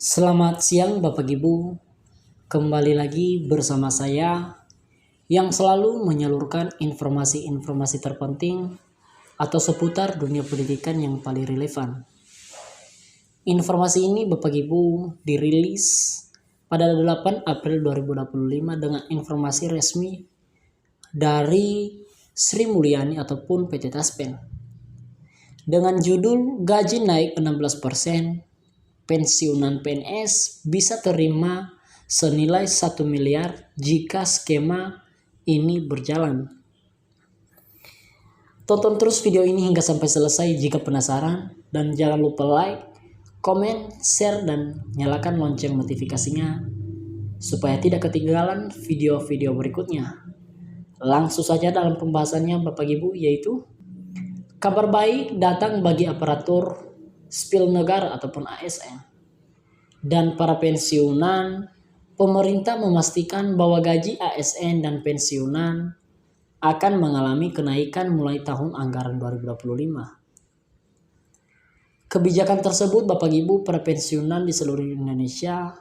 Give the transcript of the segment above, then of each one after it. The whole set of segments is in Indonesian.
Selamat siang Bapak Ibu, kembali lagi bersama saya yang selalu menyalurkan informasi-informasi terpenting atau seputar dunia pendidikan yang paling relevan. Informasi ini Bapak Ibu dirilis pada 8 April 2025 dengan informasi resmi dari Sri Mulyani ataupun PT Taspen. Dengan judul gaji naik 16%, pensiunan PNS bisa terima senilai 1 miliar jika skema ini berjalan. Tonton terus video ini hingga sampai selesai jika penasaran dan jangan lupa like, komen, share, dan nyalakan lonceng notifikasinya supaya tidak ketinggalan video-video berikutnya. Langsung saja dalam pembahasannya Bapak Ibu, yaitu kabar baik datang bagi aparatur sipil negara ataupun ASN dan para pensiunan. Pemerintah memastikan bahwa gaji ASN dan pensiunan akan mengalami kenaikan mulai tahun anggaran 2025. Kebijakan tersebut Bapak Ibu para pensiunan di seluruh Indonesia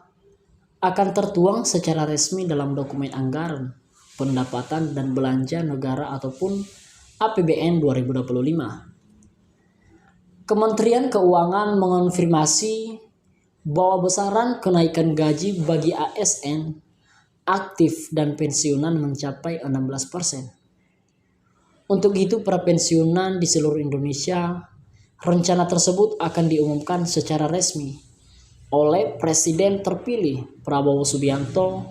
akan tertuang secara resmi dalam dokumen anggaran, pendapatan dan belanja negara ataupun APBN 2025. Kementerian Keuangan mengonfirmasi bahwa besaran kenaikan gaji bagi ASN aktif dan pensiunan mencapai 16%. Untuk itu para pensiunan di seluruh Indonesia, rencana tersebut akan diumumkan secara resmi oleh Presiden terpilih Prabowo Subianto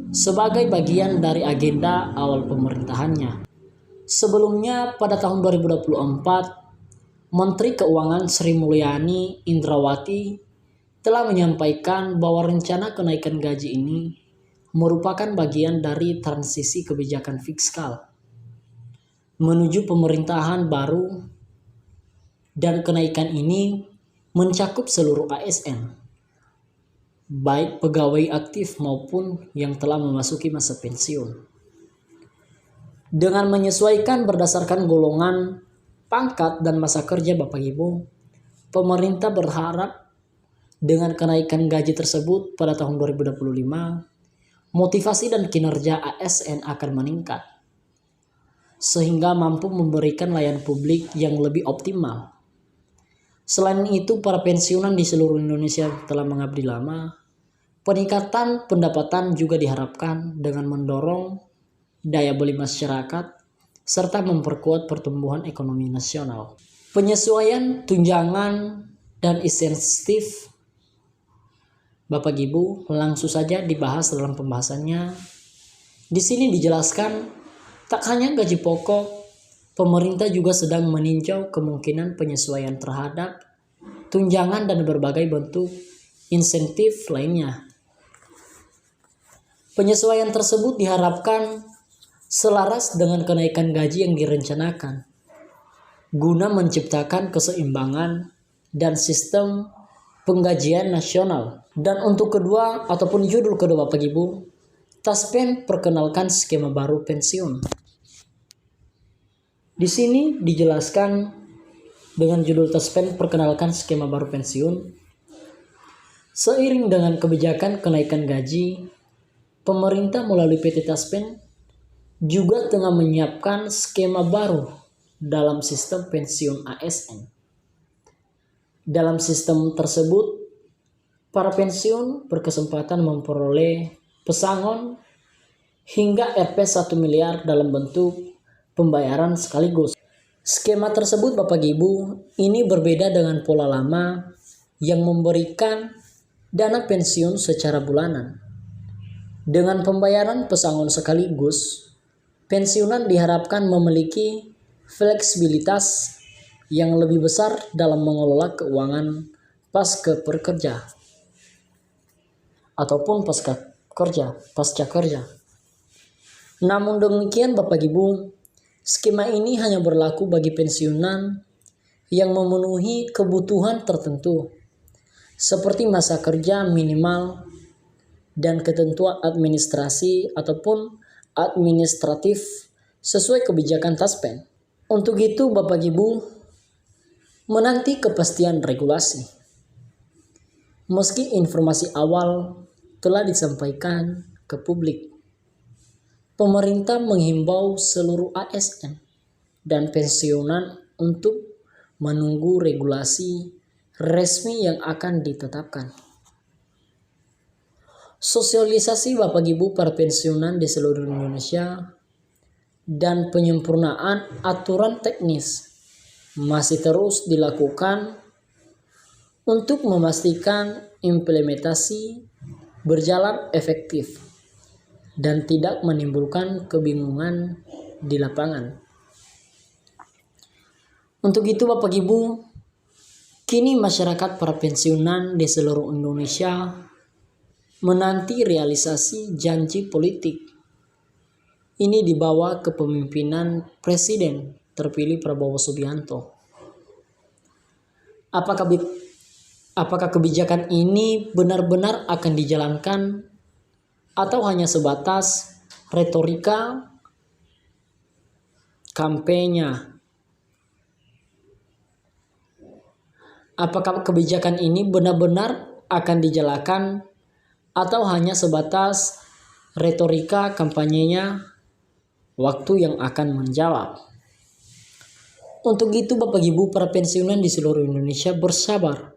sebagai bagian dari agenda awal pemerintahannya. Sebelumnya pada tahun 2024, Menteri Keuangan Sri Mulyani Indrawati telah menyampaikan bahwa rencana kenaikan gaji ini merupakan bagian dari transisi kebijakan fiskal menuju pemerintahan baru, dan kenaikan ini mencakup seluruh ASN, baik pegawai aktif maupun yang telah memasuki masa pensiun. Dengan menyesuaikan berdasarkan golongan, pangkat, dan masa kerja Bapak Ibu, pemerintah berharap dengan kenaikan gaji tersebut pada tahun 2025, motivasi dan kinerja ASN akan meningkat, sehingga mampu memberikan layanan publik yang lebih optimal. Selain itu, para pensiunan di seluruh Indonesia telah mengabdi lama. Peningkatan pendapatan juga diharapkan dengan mendorong daya beli masyarakat serta memperkuat pertumbuhan ekonomi nasional. Penyesuaian tunjangan dan insentif Bapak Ibu langsung saja dibahas dalam pembahasannya. Di sini dijelaskan tak hanya gaji pokok, pemerintah juga sedang meninjau kemungkinan penyesuaian terhadap tunjangan dan berbagai bentuk insentif lainnya. Penyesuaian tersebut diharapkan selaras dengan kenaikan gaji yang direncanakan, guna menciptakan keseimbangan dan sistem penggajian nasional. Dan untuk kedua ataupun judul kedua Bapak Ibu, Taspen perkenalkan skema baru pensiun. Di sini dijelaskan dengan judul Taspen perkenalkan skema baru pensiun. Seiring dengan kebijakan kenaikan gaji, pemerintah melalui PT Taspen juga tengah menyiapkan skema baru dalam sistem pensiun ASN. Dalam sistem tersebut, para pensiun berkesempatan memperoleh pesangon hingga Rp 1 miliar dalam bentuk pembayaran sekaligus. Skema tersebut Bapak Ibu ini berbeda dengan pola lama yang memberikan dana pensiun secara bulanan. Dengan pembayaran pesangon sekaligus, pensiunan diharapkan memiliki fleksibilitas yang lebih besar dalam mengelola keuangan pasca kerja ataupun pasca kerja. Namun demikian Bapak Ibu, skema ini hanya berlaku bagi pensiunan yang memenuhi kebutuhan tertentu seperti masa kerja minimal dan ketentuan administrasi ataupun administratif sesuai kebijakan Taspen. Untuk itu Bapak Ibu menanti kepastian regulasi. Meski informasi awal telah disampaikan ke publik, pemerintah menghimbau seluruh ASN dan pensiunan untuk menunggu regulasi resmi yang akan ditetapkan. Sosialisasi Bapak Ibu perpensiunan di seluruh Indonesia dan penyempurnaan aturan teknis masih terus dilakukan untuk memastikan implementasi berjalan efektif dan tidak menimbulkan kebingungan di lapangan. Untuk itu Bapak Ibu, kini masyarakat perpensiunan di seluruh Indonesia menanti realisasi janji politik ini dibawa kepemimpinan Presiden terpilih Prabowo Subianto. Apakah kebijakan ini benar-benar akan dijalankan atau hanya sebatas retorika kampanye? Apakah kebijakan ini benar-benar akan dijalankan atau hanya sebatas retorika kampanyenya? Waktu yang akan menjawab. Untuk itu Bapak Ibu perpensiunan di seluruh Indonesia bersabar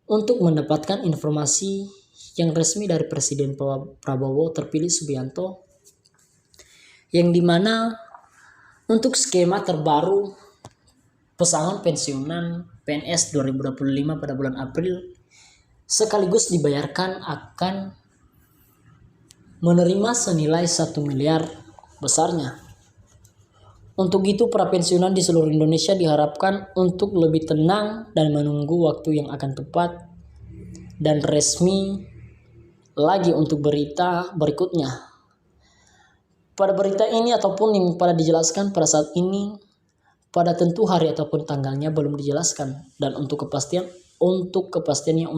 untuk mendapatkan informasi yang resmi dari Presiden Prabowo terpilih Subianto, yang dimana untuk skema terbaru pesangon pensiunan PNS 2025 pada bulan April sekaligus dibayarkan akan menerima senilai 1 miliar besarnya. Untuk itu para pensiunan di seluruh Indonesia diharapkan untuk lebih tenang dan menunggu waktu yang akan tepat dan resmi lagi untuk berita berikutnya. Pada berita ini ataupun yang pada dijelaskan pada saat ini, pada tentu hari ataupun tanggalnya belum dijelaskan, dan untuk kepastiannya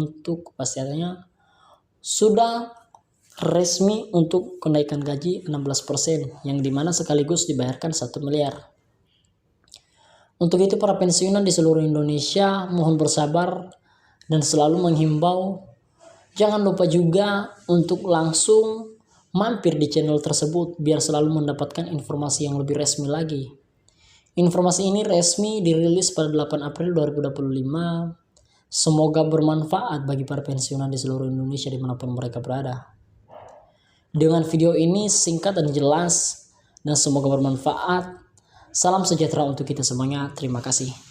sudah resmi untuk kenaikan gaji 16%, yang dimana sekaligus dibayarkan 1 miliar. Untuk itu para pensiunan di seluruh Indonesia mohon bersabar dan selalu menghimbau jangan lupa juga untuk langsung mampir di channel tersebut biar selalu mendapatkan informasi yang lebih resmi lagi. Informasi ini resmi dirilis pada 8 April 2025. Semoga bermanfaat bagi para pensiunan di seluruh Indonesia dimanapun mereka berada. Dengan video ini singkat dan jelas dan semoga bermanfaat. Salam sejahtera untuk kita semuanya. Terima kasih.